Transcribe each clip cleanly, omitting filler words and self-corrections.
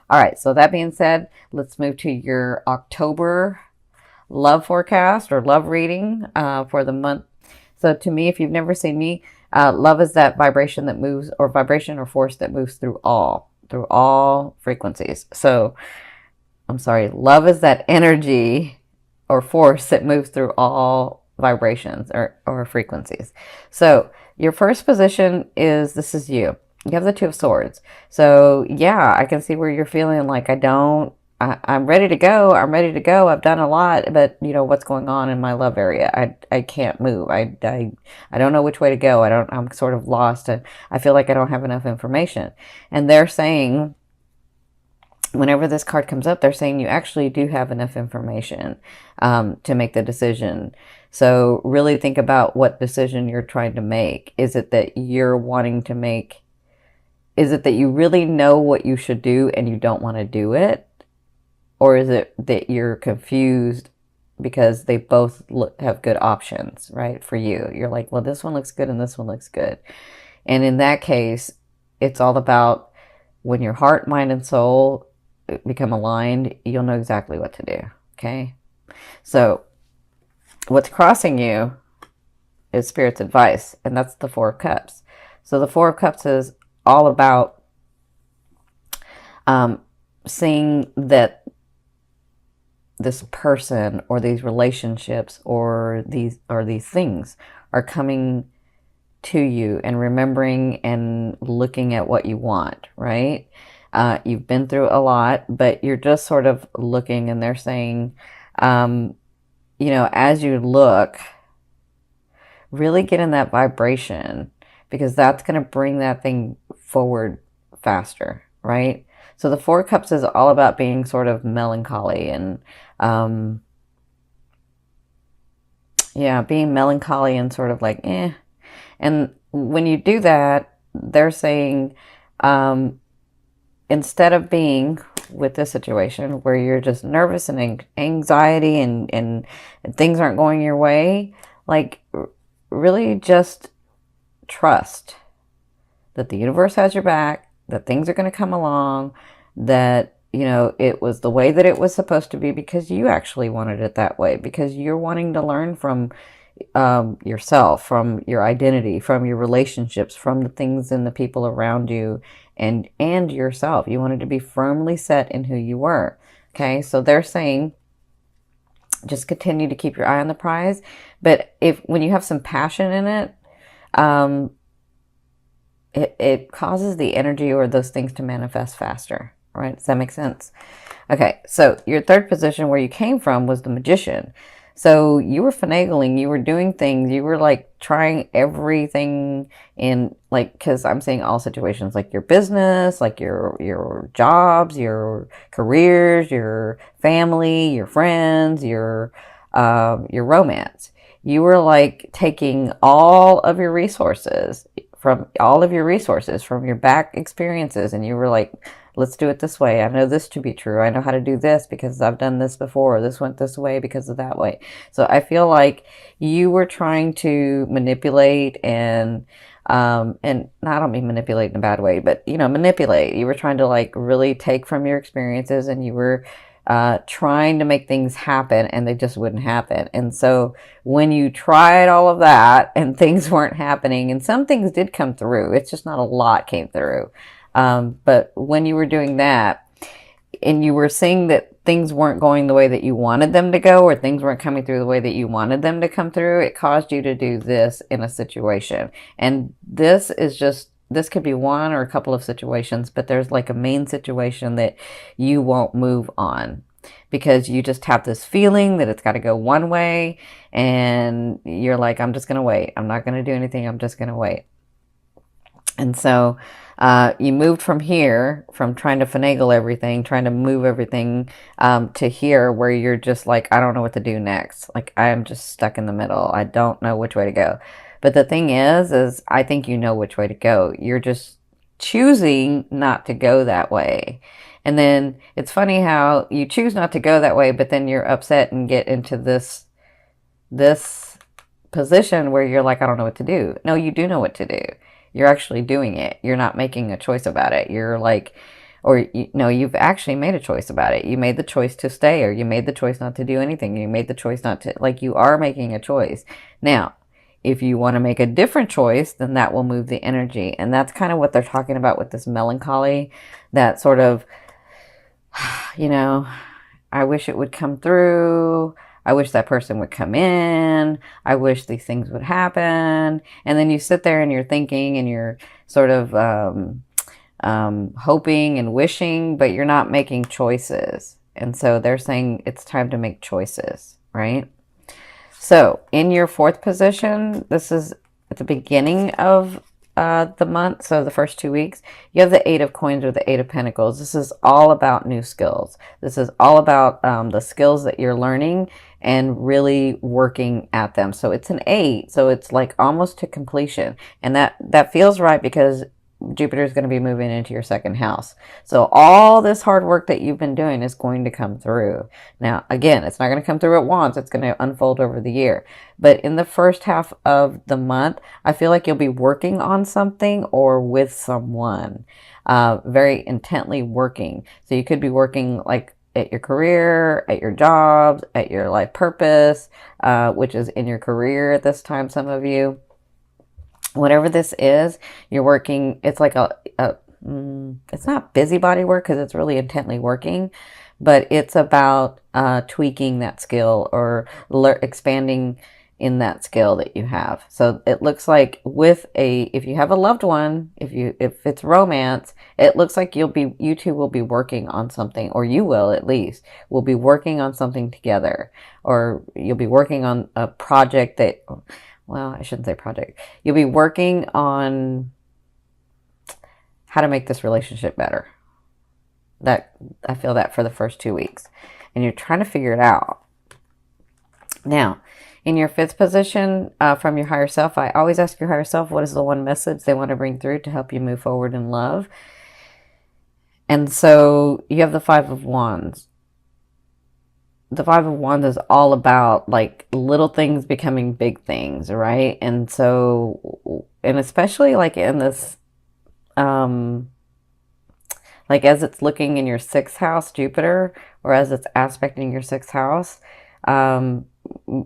All right, so that being said, let's move to your October love forecast or love reading for the month. So to me, if you've never seen me, love is that vibration that moves, or vibration or force that moves through all frequencies. So I'm sorry, love is that energy or force that moves through all vibrations or frequencies. So your first position is, this is you. You have the Two of Swords. So yeah, I can see where you're feeling like I'm ready to go. I'm ready to go. I've done a lot, but you know what's going on in my love area. I can't move. I don't know which way to go. I'm sort of lost. I feel like I don't have enough information. And they're saying, whenever this card comes up, they're saying you actually do have enough information to make the decision. So really think about what decision you're trying to make. Is it that you're wanting to make, is it that you really know what you should do and you don't want to do it? Or is it that you're confused because they both have good options, right, for you? You're like, well, this one looks good and this one looks good. And in that case, it's all about when your heart, mind, and soul become aligned, you'll know exactly what to do, okay? So what's crossing you is Spirit's advice, and that's the Four of Cups. So the Four of Cups is all about seeing that this person or these relationships or these things are coming to you, and remembering and looking at what you want, right? You've been through a lot, but you're just sort of looking, and they're saying, as you look, really get in that vibration, because that's going to bring that thing forward faster, right? So the Four of Cups is all about being sort of melancholy and, being melancholy and sort of like, eh. And when you do that, they're saying, instead of being with this situation where you're just nervous and anxiety and things aren't going your way, like really just trust that the universe has your back, that things are going to come along, that, it was the way that it was supposed to be because you actually wanted it that way, because you're wanting to learn from yourself, from your identity, from your relationships, from the things and the people around you, and yourself. You wanted to be firmly set in who you were. Okay, so they're saying just continue to keep your eye on the prize, but when you have some passion in it, it causes the energy or those things to manifest faster. Right? Does that make sense? Okay, so your third position where you came from was the Magician. So you were finagling, you were doing things, you were like trying everything in, like, because I'm saying all situations, like your business, like your jobs, your careers, your family, your friends, your romance. You were like taking all of your resources from your back experiences, and you were like, let's do it this way. I know this to be true. I know how to do this because I've done this before. This went this way because of that way. So I feel like you were trying to manipulate and I don't mean manipulate in a bad way, but manipulate. You were trying to like really take from your experiences, and you were trying to make things happen, and they just wouldn't happen. And so when you tried all of that and things weren't happening, and some things did come through, it's just not a lot came through. But when you were doing that and you were seeing that things weren't going the way that you wanted them to go, or things weren't coming through the way that you wanted them to come through, it caused you to do this in a situation. And this could be one or a couple of situations, but there's like a main situation that you won't move on because you just have this feeling that it's got to go one way, and you're like, I'm just going to wait. I'm not going to do anything. I'm just going to wait. And so you moved from here, from trying to finagle everything, trying to move everything, to here where you're just like, I don't know what to do next. Like, I am just stuck in the middle. I don't know which way to go. But the thing is I think you know which way to go. You're just choosing not to go that way. And then it's funny how you choose not to go that way, but then you're upset and get into this position where you're like, I don't know what to do. No, you do know what to do. You're actually doing it. You're not making a choice about it. You're like, or you've actually made a choice about it. You made the choice to stay, or you made the choice not to do anything. You made the choice not to, like, you are making a choice. Now, if you want to make a different choice, then that will move the energy. And that's kind of what they're talking about with this melancholy, that sort of, I wish it would come through. I wish that person would come in. I wish these things would happen. And then you sit there and you're thinking and you're sort of hoping and wishing, but you're not making choices. And so they're saying it's time to make choices, right? So in your fourth position, this is at the beginning of the month, so the first 2 weeks, you have the Eight of Coins or the Eight of Pentacles. This is all about new skills. This is all about the skills that you're learning and really working at them. So it's an 8, so it's like almost to completion. And that feels right because Jupiter is going to be moving into your second house. So all this hard work that you've been doing is going to come through. Now, again, it's not going to come through at once. It's going to unfold over the year. But in the first half of the month, I feel like you'll be working on something or with someone, very intently working. So you could be working like at your career, at your jobs, at your life purpose, which is in your career at this time, some of you. Whatever this is, you're working, it's like it's not busybody work because it's really intently working, but it's about tweaking that skill or expanding in that skill that you have. So it looks like if you have a loved one, if it's romance, it looks like you two will be working on something, or you will at least, will be working on something together, or you'll be working on a project that, well, I shouldn't say project. You'll be working on how to make this relationship better. I feel that for the first 2 weeks. And you're trying to figure it out. Now, in your fifth position, from your higher self, I always ask your higher self, what is the one message they want to bring through to help you move forward in love? And so you have the Five of Wands. The Five of Wands is all about like little things becoming big things, right? And so, and especially like in this, like as it's looking in your sixth house, Jupiter, or as it's aspecting your sixth house, you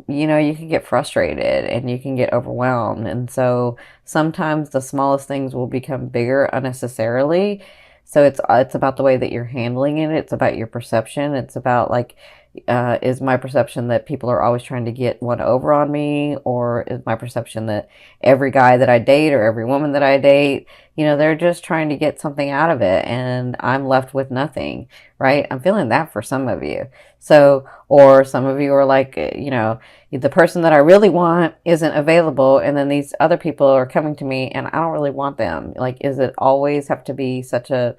can get frustrated and you can get overwhelmed. And so sometimes the smallest things will become bigger unnecessarily. So it's about the way that you're handling it. It's about your perception. It's about like, is my perception that people are always trying to get one over on me? Or is my perception that every guy that I date or every woman that I date, they're just trying to get something out of it and I'm left with nothing, right? I'm feeling that for some of you. So, or some of you are like, the person that I really want isn't available and then these other people are coming to me and I don't really want them. Like, is it always have to be such a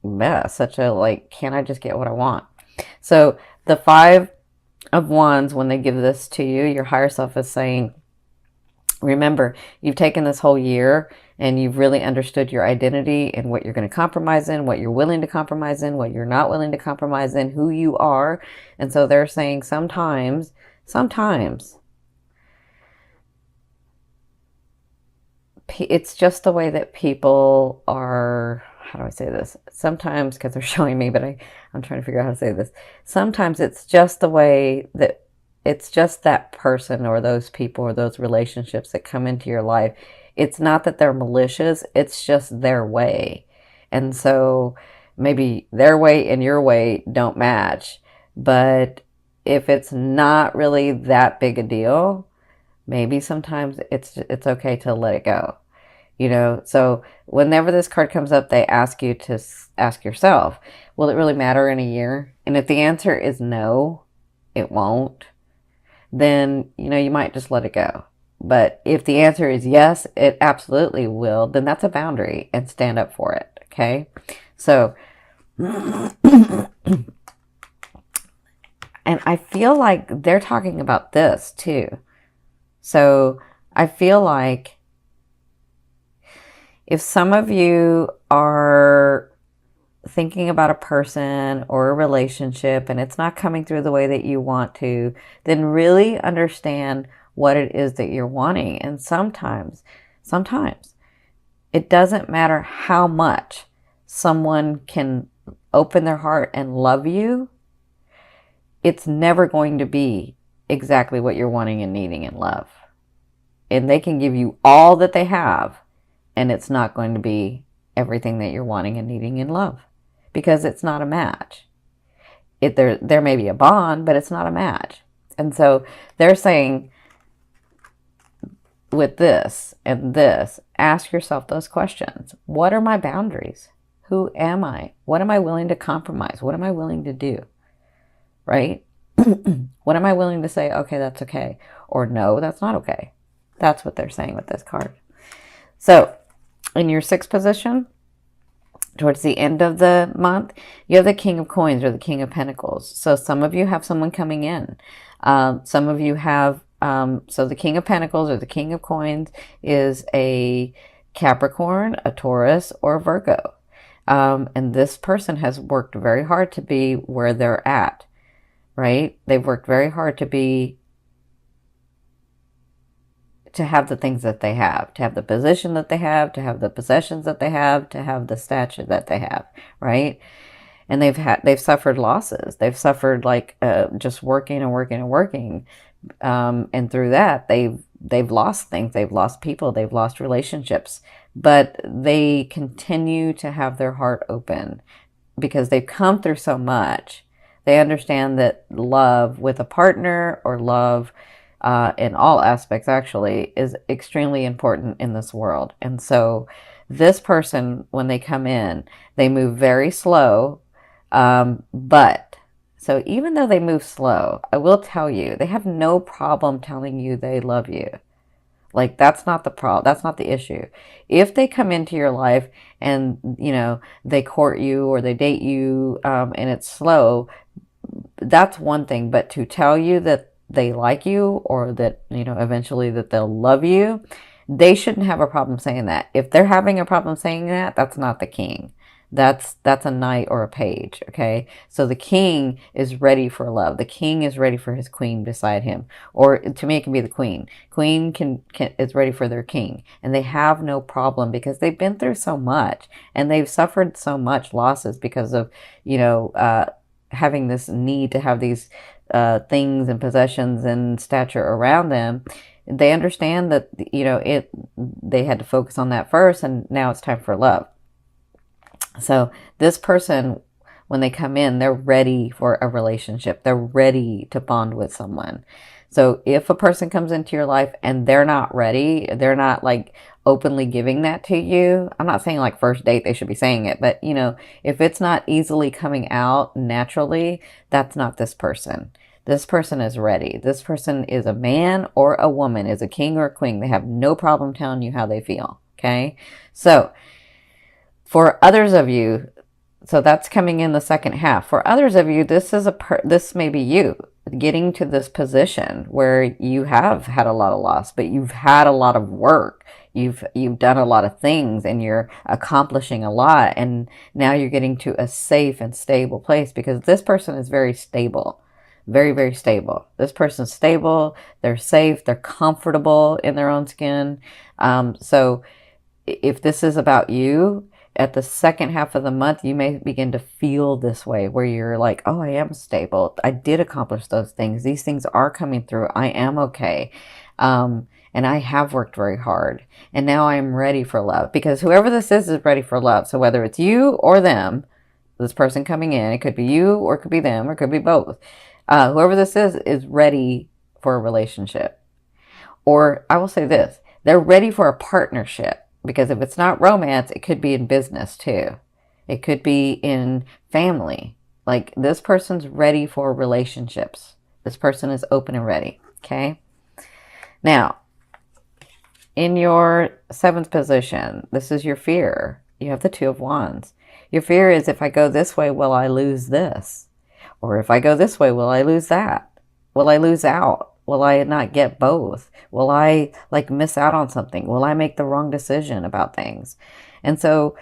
mess, like, can't I just get what I want? So the Five of Wands, when they give this to you, your higher self is saying, remember, you've taken this whole year and you've really understood your identity and what you're going to compromise in, what you're willing to compromise in, what you're not willing to compromise in, who you are. And so they're saying sometimes it's just the way that people are. How do I say this? Sometimes, because they're showing me, but I'm trying to figure out how to say this. Sometimes it's just the way that it's just that person or those people or those relationships that come into your life. It's not that they're malicious. It's just their way. And so maybe their way and your way don't match. But if it's not really that big a deal, maybe sometimes it's okay to let it go. So whenever this card comes up, they ask you to ask yourself, will it really matter in a year? And if the answer is no, it won't, then, you might just let it go. But if the answer is yes, it absolutely will, then that's a boundary and stand up for it. Okay. So, and I feel like they're talking about this too. So I feel like if some of you are thinking about a person or a relationship and it's not coming through the way that you want to, then really understand what it is that you're wanting. And sometimes it doesn't matter how much someone can open their heart and love you, it's never going to be exactly what you're wanting and needing in love. And they can give you all that they have, and it's not going to be everything that you're wanting and needing in love, because it's not a match. There may be a bond, but it's not a match. And so they're saying, with this and this, ask yourself those questions. What are my boundaries? Who am I? What am I willing to compromise? What am I willing to do? Right? What am I willing to say, okay, that's okay, or no, that's not okay? That's what they're saying with this card. So in your sixth position, towards the end of the month, you have the King of Coins or the King of Pentacles. So some of you have someone coming in. Some of you have, so the King of Pentacles or the King of Coins is a Capricorn, a Taurus, or a Virgo. And this person has worked very hard to be where they're at, right? They've worked very hard to have the things that they have, to have the position that they have, to have the possessions that they have, to have the stature that they have, right? And they've suffered losses. They've suffered like just working and working and working, and through that they've lost things. They've lost people. They've lost relationships, but they continue to have their heart open because they've come through so much. They understand that love with a partner, or love in all aspects actually, is extremely important in this world. And so this person, when they come in, they move very slow, but so even though they move slow, I will tell you, they have no problem telling you they love you. Like, that's not the problem. That's not the issue. If they come into your life and, you know, they court you or they date you, and it's slow, that's one thing. But to tell you that they like you, or that, you know, eventually that they'll love you, they shouldn't have a problem saying that. If they're having a problem saying that, that's not the king. That's a knight or a page, okay? So the king is ready for love. The king is ready for his queen beside him. Or to me, it can be the queen. Queen is ready for their king. And they have no problem because they've been through so much. And they've suffered so much losses because of, you know, having this need to have these things and possessions and stature around them. They understand that, you know, they had to focus on that first, and now it's time for love. So this person, when they come in, they're ready for a relationship. They're ready to bond with someone. So if a person comes into your life and they're not ready, they're not like openly giving that to you. I'm not saying like first date they should be saying it, but you know, if it's not easily coming out naturally, that's not this person. This person is ready. This person is a man or a woman, is a king or a queen. They have no problem telling you how they feel. Okay. So for others of you, so that's coming in the second half. For others of you, this may be you getting to this position where you have had a lot of loss, but you've had a lot of work. You've done a lot of things, and you're accomplishing a lot, and now you're getting to a safe and stable place because this person is very stable. Very, very stable. This person's stable. They're safe. They're comfortable in their own skin. So if this is about you, at the second half of the month, you may begin to feel this way where you're like, oh, I am stable. I did accomplish those things. These things are coming through. I am okay. And I have worked very hard. And now I am ready for love, because whoever this is ready for love. So whether it's you or them, this person coming in, it could be you or it could be them or it could be both. Whoever this is ready for a relationship. Or I will say this, they're ready for a partnership. Because if it's not romance, it could be in business too. It could be in family. Like, this person's ready for relationships. This person is open and ready. Okay. Now, in your seventh position, this is your fear. You have the Two of Wands. Your fear is, if I go this way, will I lose this? Or if I go this way, will I lose that? Will I lose out? Will I not get both? Will I like miss out on something? Will I make the wrong decision about things? And so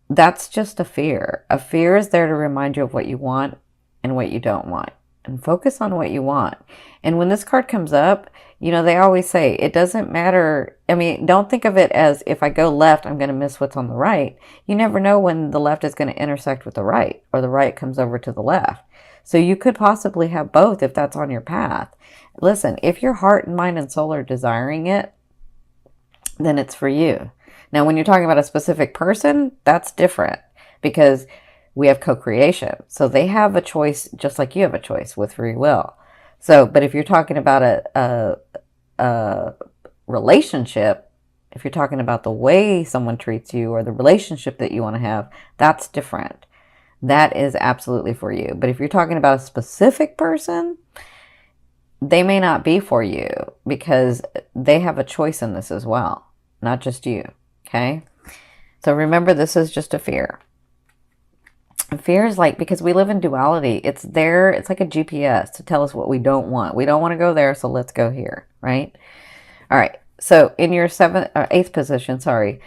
that's just a fear. A fear is there to remind you of what you want and what you don't want. and focus on what you want. And when this card comes up, you know, they always say it doesn't matter. I mean, don't think of it as if I go left, I'm going to miss what's on the right. You never know when the left is going to intersect with the right, or the right comes over to the left. So you could possibly have both if that's on your path. Listen, if your heart and mind and soul are desiring it, then it's for you. Now, when you're talking about a specific person, that's different because we have co-creation. So they have a choice just like you have a choice with free will. So, but if you're talking about a relationship, if you're talking about the way someone treats you or the relationship that you want to have, that's different. That is absolutely for you. But if you're talking about a specific person, they may not be for you because they have a choice in this as well, not just you. Okay? So remember, this is just a fear. Fear is like, because we live in duality, it's there, it's like a GPS to tell us what we don't want. We don't want to go there, so let's go here, right? All right, so in your eighth position, sorry,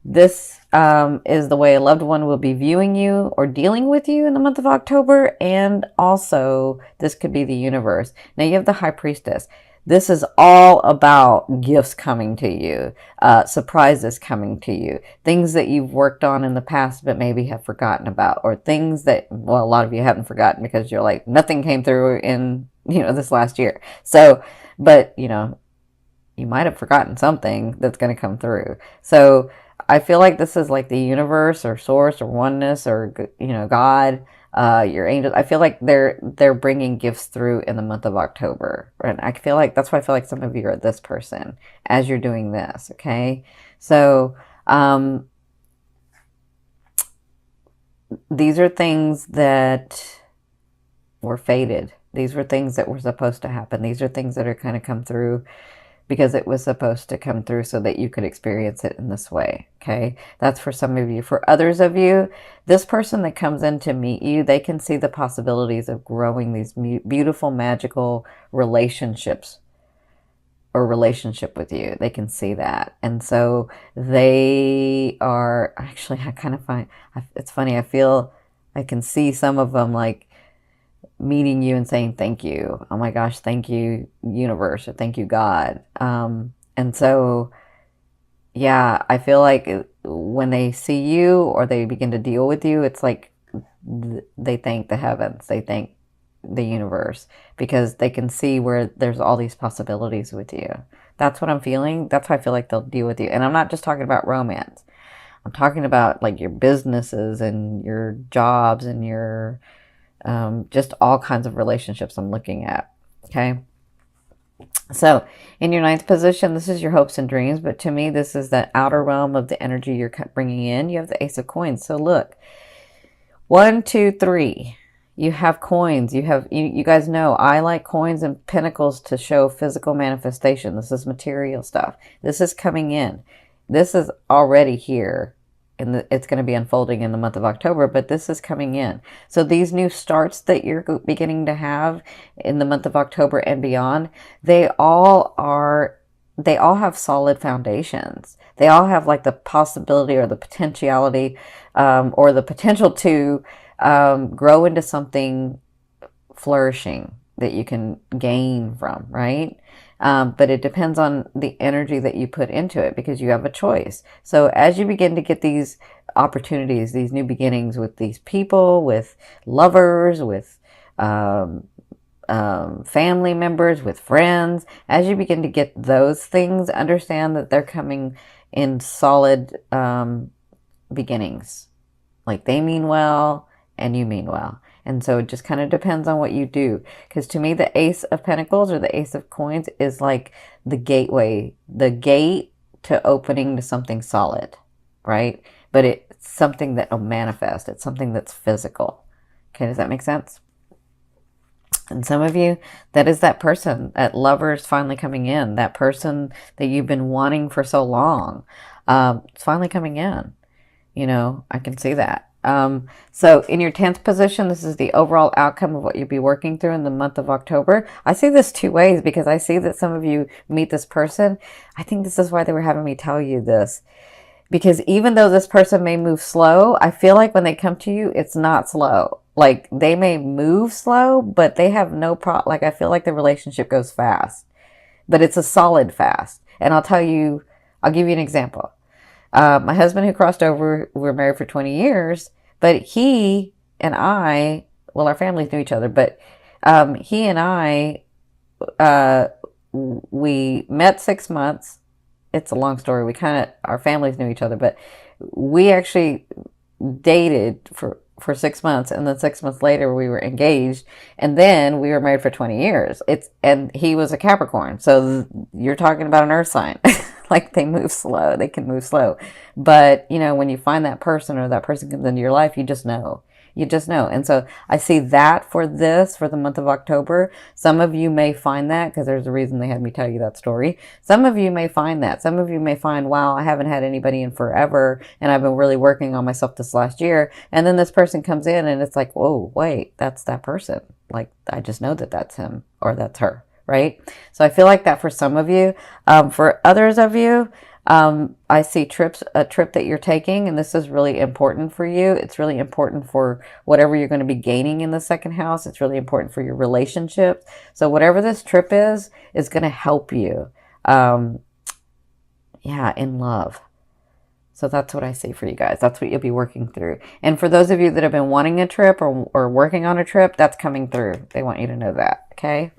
this is the way a loved one will be viewing you or dealing with you in the month of October, and also this could be the universe. Now you have the High Priestess. This is all about gifts coming to you, surprises coming to you, things that you've worked on in the past but maybe have forgotten about, or things that, well, a lot of you haven't forgotten because you're like, nothing came through in, you know, this last year. So, but, you know, you might have forgotten something that's going to come through. So I feel like this is like the universe or source or oneness or, you know, God, your angels. I feel like they're bringing gifts through in the month of October. And I feel like that's why I feel like some of you are this person as you're doing this. Okay. So, these are things that were fated. These were things that were supposed to happen. These are things that are kind of come through because it was supposed to come through so that you could experience it in this way. Okay. That's for some of you. For others of you, this person that comes in to meet you, they can see the possibilities of growing these beautiful, magical relationships or relationship with you. They can see that. And so they are actually, I kind of find, it's funny. I feel I can see some of them like meeting you and saying, thank you. Oh my gosh, thank you, universe, or thank you, God. And so, yeah, I feel like when they see you or they begin to deal with you, it's like they thank the heavens, they thank the universe, because they can see where there's all these possibilities with you. That's what I'm feeling. That's how I feel like they'll deal with you. And I'm not just talking about romance. I'm talking about like your businesses and your jobs and your just all kinds of relationships I'm looking at. Okay. So in your ninth position, this is your hopes and dreams. But to me, this is the outer realm of the energy you're bringing in. You have the Ace of Coins. So look, 1, 2, 3. You have coins. You have, you guys know I like coins and pentacles to show physical manifestation. This is material stuff. This is coming in. This is already here. And it's going to be unfolding in the month of October, but this is coming in. So these new starts that you're beginning to have in the month of October and beyond, they all have solid foundations. They all have like the possibility or the potentiality, or the potential to grow into something flourishing that you can gain from, right? But it depends on the energy that you put into it, because you have a choice. So as you begin to get these opportunities, these new beginnings with these people, with lovers, with family members, with friends, as you begin to get those things, understand that they're coming in solid beginnings. Like they mean well and you mean well. And so it just kind of depends on what you do. Because to me, the Ace of Pentacles or the Ace of Coins is like the gateway, the gate to opening to something solid, right? But it's something that will manifest. It's something that's physical. Okay, does that make sense? And some of you, that is that person, that lover is finally coming in. That person that you've been wanting for so long. It's finally coming in. You know, I can see that. So in your 10th position, this is the overall outcome of what you'll be working through in the month of October. I see this two ways, because I see that some of you meet this person. I think this is why they were having me tell you this, because even though this person may move slow, I feel like when they come to you, it's not slow. Like, they may move slow, but they have no problem. Like, I feel like the relationship goes fast, but it's a solid fast. And I'll give you an example. My husband who crossed over, we were married for 20 years, but he and I, well, our families knew each other, but he and I, uh, we met 6 months. It's a long story. Our families knew each other, but we actually dated for 6 months, and then 6 months later we were engaged, and then we were married for 20 years. And he was a Capricorn, so you're talking about an earth sign. Like, they move slow, they can move slow, but when you find that person, or that person comes into your life, you just know. And so I see that for the month of October. Some of you may find that, because there's a reason they had me tell you that story. Some of you may find that. Some of you may find, wow, I haven't had anybody in forever, and I've been really working on myself this last year. And then this person comes in, and it's like, whoa, wait, that's that person. Like, I just know that that's him or that's her, right? So I feel like that for some of you. For others of you, I see a trip that you're taking, and this is really important for you. It's really important for whatever you're going to be gaining in the second house. It's really important for your relationships. So whatever this trip is going to help you, in love. So that's what I see for you guys. That's what you'll be working through. And for those of you that have been wanting a trip, or working on a trip, that's coming through. They want you to know that, okay?